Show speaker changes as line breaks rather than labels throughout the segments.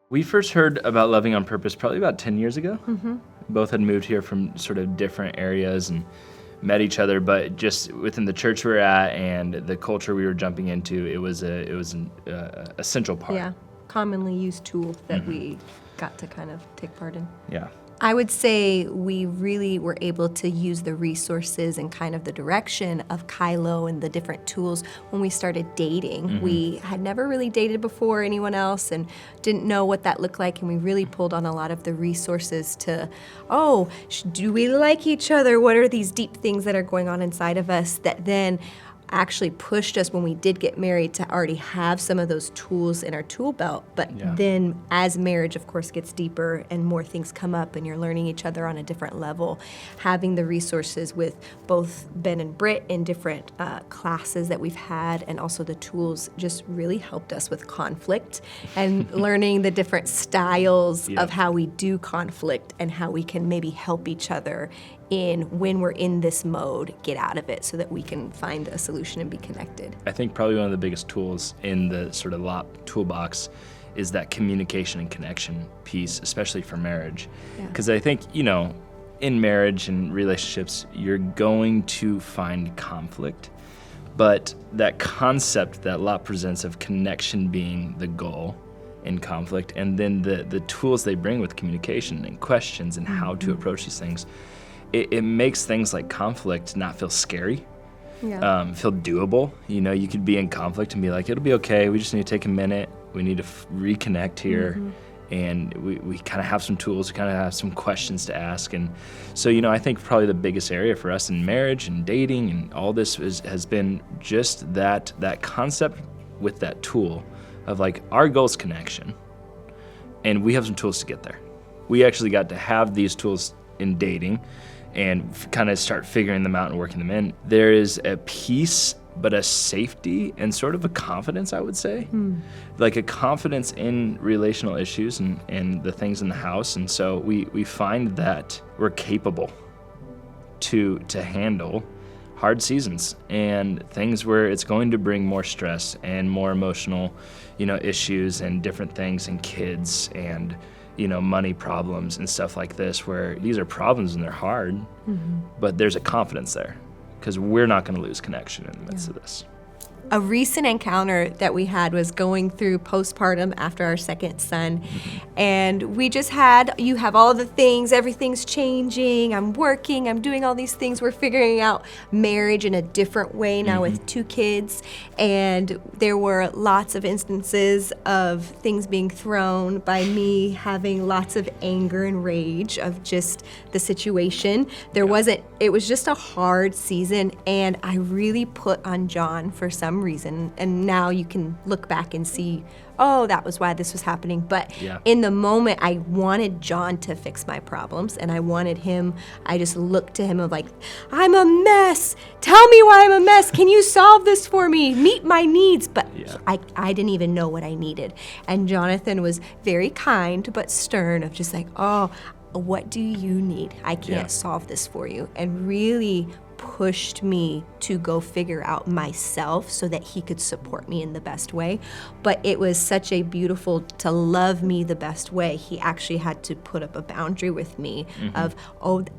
We first heard about Loving on Purpose probably about 10 years ago. Both had moved here from sort of different areas and met each other, but just within the church we were at and the culture we were jumping into, it was an essential part.
Yeah, commonly used tool that we got to kind of take part in.
Yeah.
I would say we really were able to use the resources and kind of the direction of Kylo and the different tools when we started dating. We had never really dated before anyone else and didn't know what that looked like, and we really pulled on a lot of the resources to, do we like each other? What are these deep things that are going on inside of us that then actually pushed us when we did get married to already have some of those tools in our tool belt. But then as marriage, of course, gets deeper and more things come up and you're learning each other on a different level, having the resources with both Ben and Britt in different classes that we've had and also the tools just really helped us with conflict and learning the different styles of how we do conflict and how we can maybe help each other in when we're in this mode, get out of it so that we can find a solution and be connected.
I think probably one of the biggest tools in the sort of LOP toolbox is that communication and connection piece, especially for marriage. Because I think, in marriage and relationships, you're going to find conflict, but that concept that LOP presents of connection being the goal in conflict, and then the tools they bring with communication and questions and how to approach these things, it makes things like conflict not feel scary, feel doable. You could be in conflict and be like, it'll be okay. We just need to take a minute. We need to reconnect here. And we kind of have some tools. We kind of have some questions to ask. And so, I think probably the biggest area for us in marriage and dating and all this has been just that concept with that tool of like our goal is connection. And we have some tools to get there. We actually got to have these tools in dating and kind of start figuring them out and working them in. There is a peace, but a safety and sort of a confidence, I would say. Like a confidence in relational issues and the things in the house. And so we find that we're capable to handle hard seasons and things where it's going to bring more stress and more emotional, issues and different things and kids and money problems and stuff like this, where these are problems and they're hard, but there's a confidence there because we're not going to lose connection in the midst of this.
A recent encounter that we had was going through postpartum after our second son. And we just you have all the things, everything's changing, I'm working, I'm doing all these things. We're figuring out marriage in a different way now with 2 kids. And there were lots of instances of things being thrown by me having lots of anger and rage of just the situation. It was just a hard season. And I really put on John for some reason, and now you can look back and see, that was why this was happening. But in the moment, I wanted John to fix my problems, and I just looked to him of like, I'm a mess. Tell me why I'm a mess. Can you solve this for me? Meet my needs. But I didn't even know what I needed. And Jonathan was very kind but stern of just like, what do you need? I can't solve this for you. And really pushed me to go figure out myself so that he could support me in the best way. But it was such a beautiful to love me the best way. He actually had to put up a boundary with me of,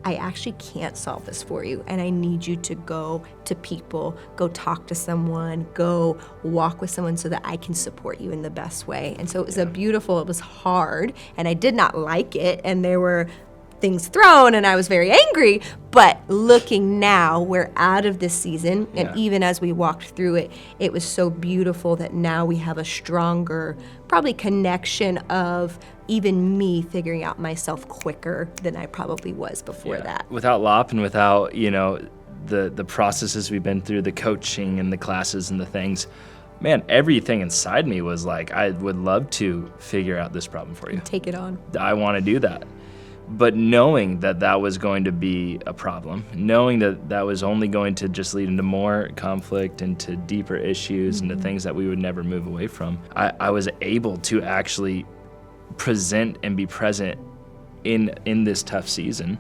I actually can't solve this for you. And I need you to go to people, go talk to someone, go walk with someone so that I can support you in the best way. And so it was it was hard, and I did not like it. And there were things thrown and I was very angry, but looking now, we're out of this season, and even as we walked through it, it was so beautiful that now we have a stronger probably connection of even me figuring out myself quicker than I probably was before that.
Without LOP and without, the processes we've been through, the coaching and the classes and the things, man, everything inside me was like, I would love to figure out this problem for you.
Take it on.
I want to do that. But knowing that was going to be a problem, knowing that was only going to just lead into more conflict, into deeper issues, into things that we would never move away from, I was able to actually present and be present in this tough season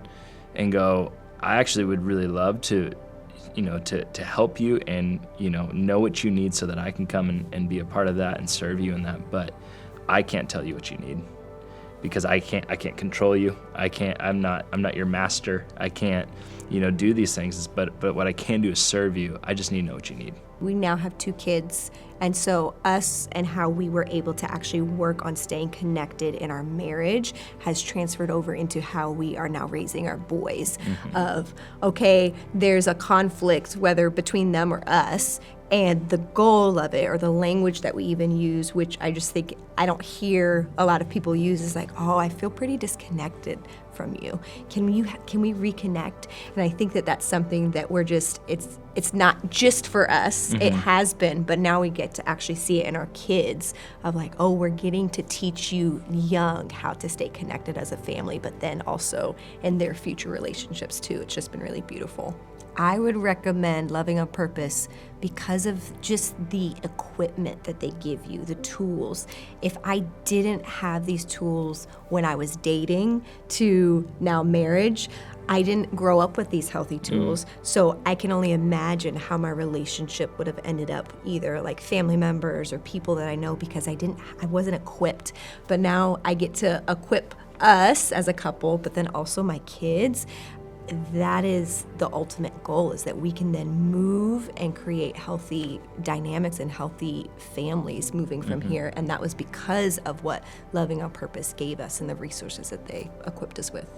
and go, I actually would really love to help you and, know what you need so that I can come and be a part of that and serve you in that. But I can't tell you what you need. because I can't control you. I'm not your master. I can't, do these things. But what I can do is serve you. I just need to know what you need.
We now have 2 kids, and so us and how we were able to actually work on staying connected in our marriage has transferred over into how we are now raising our boys. Of, okay, there's a conflict, whether between them or us, and the goal of it, or the language that we even use, which I just think I don't hear a lot of people use, is like, oh, I feel pretty disconnected from you. Can we reconnect? And I think that that's something that we're just, it's not just for us. It has been, but now we get to actually see it in our kids of like, oh, we're getting to teach you young how to stay connected as a family, but then also in their future relationships too. It's just been really beautiful. I would recommend Loving on Purpose because of just the equipment that they give you, the tools. If I didn't have these tools when I was dating to now marriage, I didn't grow up with these healthy tools. So I can only imagine how my relationship would have ended up, either like family members or people that I know, because I wasn't equipped. But now I get to equip us as a couple, but then also my kids. That is the ultimate goal, is that we can then move and create healthy dynamics and healthy families moving from here. And that was because of what Loving on Purpose gave us and the resources that they equipped us with.